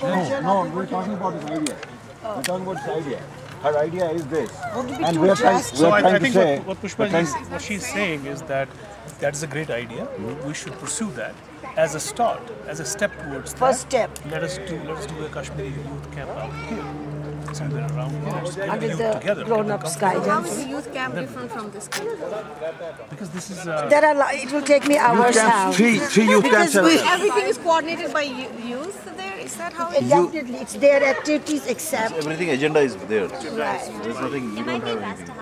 at home. No, we're talking about this idea. We're talking about this idea. Her idea is this. And we're trying I to say... what Pushpa what she's saying is that is a great idea. We should pursue that as a start, as a step towards that. First step. Let's do a Kashmiri youth camp out here. Somewhere around here. Under the grown-ups How guidance. is the youth camp different from this camp? Because this is There are it will take me hours now. Three youth camps. Everything is coordinated by youth there? Is that how it is? Definitely, it's their activities except. Everything agenda is there. Right. There's nothing, you don't have anything.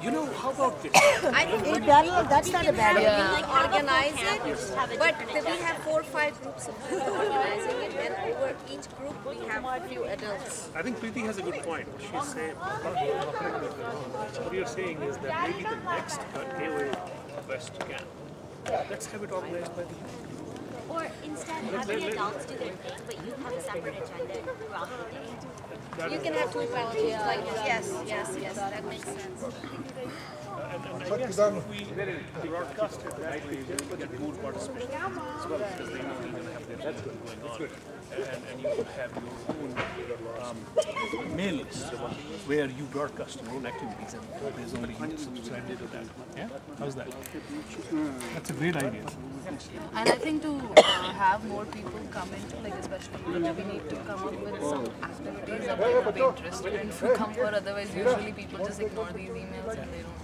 you know, how about this? I think In parallel, that's not a bad idea. we organize it, but we have 4 or 5 groups of people organizing it, and over each group we have a few adults. I think Preeti has a good point. She's saying, what you're saying is that maybe the next KOA West camp, let's have it organized by the youth. Or instead, have the adults do their thing, but you have a separate agenda throughout the day. You can have 2 parties like this. Yes, that makes sense. And I guess if we broadcast it, right, we get more participation as well, because they know you're going to have their program going on. And you would have your own mail list where you broadcast your own activities, and there's only you subscribe to that. Yeah? How's that? That's a great idea. And I think to have more people come into, like especially we need to come up with some activities that they would be interested in to come for. Otherwise, usually people just ignore these emails and they don't.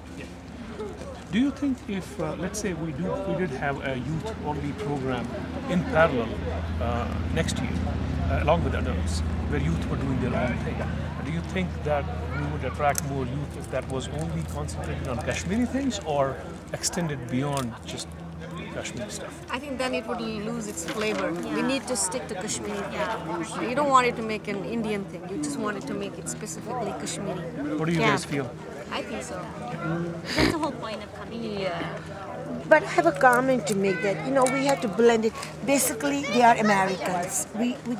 Do you think if, let's say, we did have a youth-only program in parallel next year, along with adults, where youth were doing their own thing, do you think that we would attract more youth if that was only concentrated on Kashmiri things or extended beyond just Kashmiri stuff? I think then it would lose its flavor. We need to stick to Kashmiri. You don't want it to make an Indian thing. You just want it to make it specifically Kashmiri. What do you guys feel? I think so. That's the whole point of coming here. But I have a comment to make that, we have to blend it. Basically, they are Americans.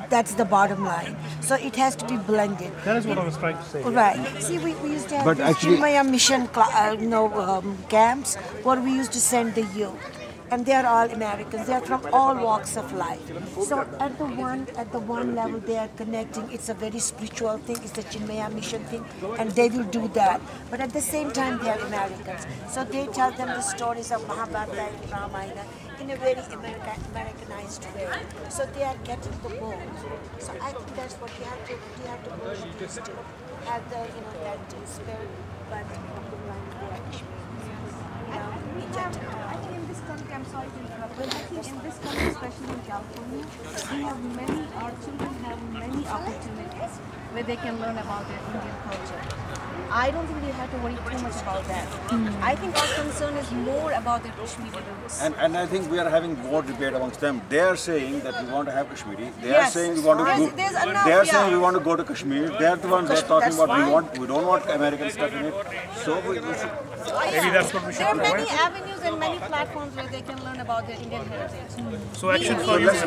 That's the bottom line. So it has to be blended. That is what I was trying to say. Right. See, we used to have But these actually- Chinmaya mission camps where we used to send the youth. And they are all Americans. They are from all walks of life. So at the one level, they are connecting. It's a very spiritual thing. It's the Chinmaya mission thing, and they will do that. But at the same time, they are Americans. So they tell them the stories of Mahabharata and Ramayana in a very Americanized way. So they are getting the both. So I think that's what we have to push this to have the that spirit, but I think in this country, I'm sorry to interrupt, but I think in this country, especially in California, our children have many opportunities where they can learn about their Indian culture. I don't think we have to worry too much about that. I think our concern is more about the Kashmiri roots. And I think we are having more debate amongst them. They are saying that we want to have Kashmiri. They are saying we want to go. They are saying we want to go to Kashmir. They are the ones that are talking about we don't want American stuff in it. So we should. Maybe that's what we should There are provide. many avenues and many platforms where they can learn about their Indian heritage. So action for you. Let's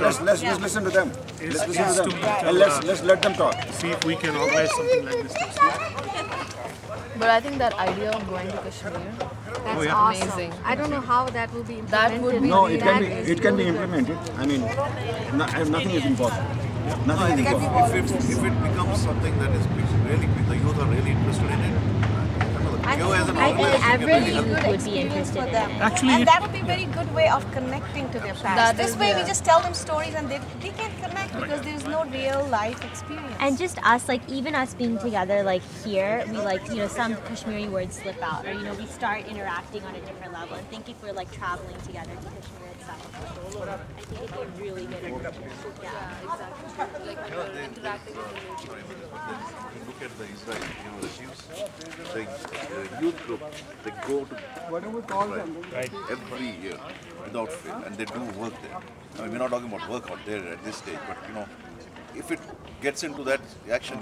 listen to them. Let's listen to them. And let's let them talk. See if we can organize something like this next year. But I think that idea of going to Kashmir, That's amazing. awesome. I don't know how that will be That implemented. would be No, really it can be implemented. I mean, nothing is impossible. Nothing is impossible. If it becomes something that is really, the youth are really interested in it, KOA as an I think organization every can really youth help. would be interested in it. Actually, And that would be a very good way of connecting to their past. That This is, way we yeah. just tell them stories and they can connect because there's no real life experience. And just us, even us being together, here, we some Kashmiri words slip out, or we start interacting on a different level. And think if we're traveling together to Kashmir itself, I think it'd be really good. Yeah, exactly. interacting with the Sorry, but then you look at the Israel, the Jews, the youth group, they go to Israel every year without fail, and they do work there. I mean, we're not talking about work out there at this stage, but if it gets into that action,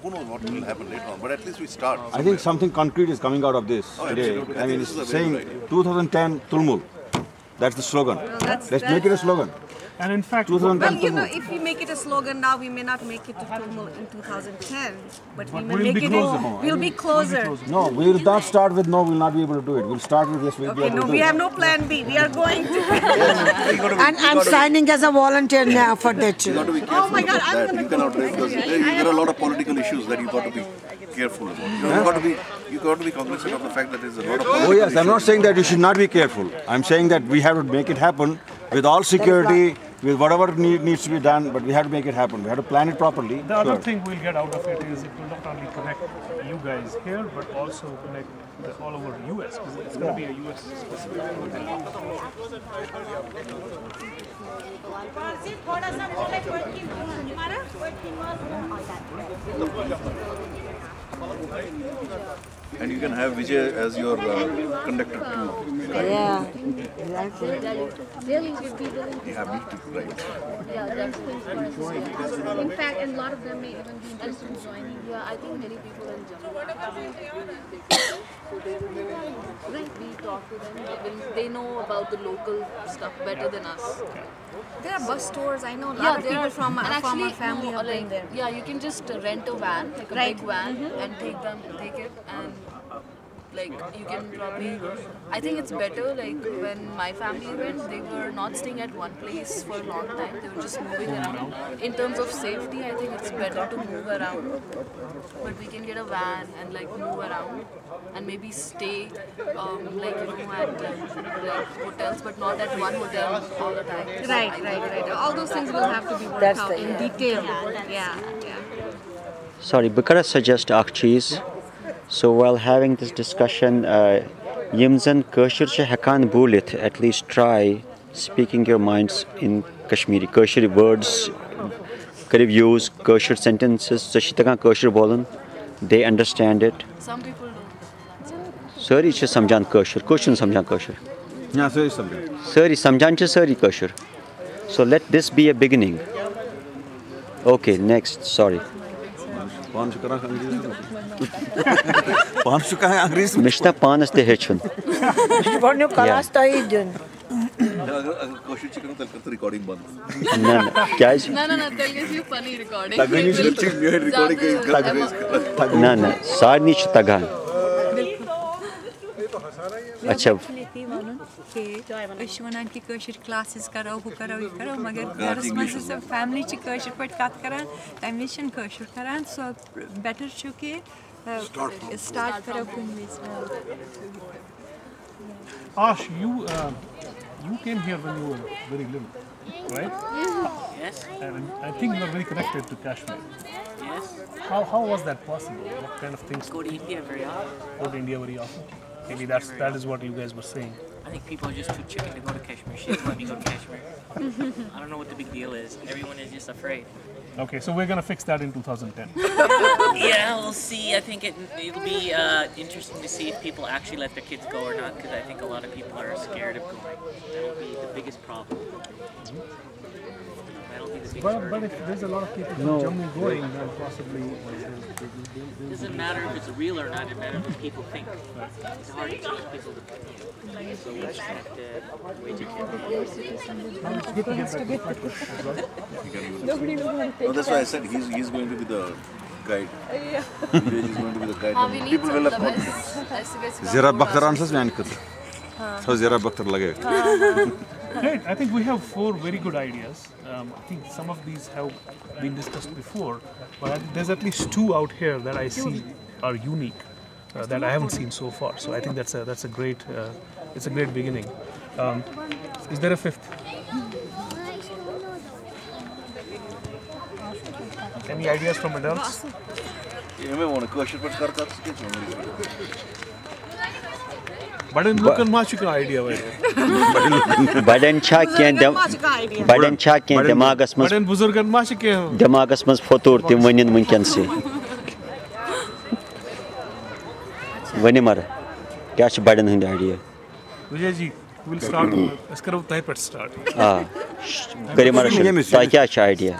who knows what will happen later on. But at least we start. I think something concrete is coming out of this today. absolutely. I mean, this it's is a very saying good idea. 2010 Tulmul. That's the slogan. that's- Let's make it a slogan. And in fact, Well, 2010 you know, if we make it a slogan now, we may not make it to Kurmal in 2010, but we may we'll make be it. closer. We'll be closer. No, we will not start with no. We will not be able to do it. We'll start with yes. We'll be Okay, able no, to do we it. have no plan B. We are going to. And I'm signing as a volunteer now for that You too. got to be careful my God, about I'm that. gonna You cannot raise because there are a lot of political issues that you got to be careful about. You got to be cognizant of the fact that there's a lot of political Oh yes, I'm not issues. saying that you should not be careful. I'm saying that we have to make it happen with all security, with whatever needs to be done, but we have to make it happen. We have to plan it properly. the other Sure. thing we'll get out of it is it will not only connect you guys here, but also connect all over US, because it's going to be a US specific And you can have Vijay as your conductor too. Yeah, exactly. Really good people. Yeah, me too, right. Yeah, that's things for us to see. In fact, and a lot of them may even be interested in joining. Yeah, I think many people in Jammu. Right, we talk to them. They know about the local stuff better than us. There are bus tours. I know a lot of people from and our actually, family have been there. yeah, you can just rent a van, like a Right. big van, and take it, and like you can probably. I think it's better. Like when my family went, they were not staying at one place for a long time. They were just moving around. In terms of safety, I think it's better to move around. But we can get a van and like move around, and maybe stay, like at like hotels, but not at one hotel all the time. Right. All those things will have to be worked That's out the- in yeah. detail. Yeah, Yeah. Sorry, but could I suggest a cheese? So while having this discussion, Yimzan Kashir Hakan Bulit, at least try speaking your minds in Kashmiri. Kashir words, Karib use Kashir sentences, Sashitakan Kashir Bolan, they understand it. Some people don't. Sorry, it's Samjan Kashir, Kushin Samjan Kashir. Yeah, so is something. Sorry, Samjan Sorry Kashir. So let this be a beginning. Okay, next, sorry. Mishta Panas de Hechun. One class taidun. अगर कोशिश करूँ तो कल recording बंद No, क्या है? No, they'll give you funny recording. recording No, Sarni च तगान. अच्छा. वन कि क्लासेस करो हु करो यह करो मगर घरस मज फैमिली पे कत कर तमें कर सो बेटर कि स्टार्ट करो Ash, you came here when you were very little, right? Yes. And I think you are very connected to Kashmir. Yes. How was that possible? What kind of things? Go to India very often. Go to India very often. Maybe that is what you guys were saying. I think people are just too chicken to go to Kashmir. She doesn't let me go to Kashmir. I don't know what the big deal is. Everyone is just afraid. Okay, so we're gonna fix that in 2010. Yeah, we'll see. I think it'll be interesting to see if people actually let their kids go or not, because I think a lot of people are scared of going. That'll be the biggest problem. That'll be the biggest But hurdle. if there's a lot of people from Jammu going, then possibly It doesn't matter if it's real or not. It matters what people think. It's hard to change people's opinions. So we just have to wait till No, that's why I said he's going to be the guide. Village is going to be the guide. We need People will some have best. Zira Bakhtar answers me and so Zira Bakhtar lage. Great. I think we have 4 very good ideas. I think some of these have been discussed before, but there's at least 2 out here that I see are unique that I haven't seen so far. So I think that's a great it's a great beginning. Is there a 5th? Any ideas from adults? You may want to question, but But in look at much idea. Badan cha kya demagas mas But in buzurgan much demagas mas fotur tim wanin munkan se. Wani mara. Kya ch badan hind idea. Vijay ji, we'll start. Let's start. Ah. Kare mara. Kya ch idea.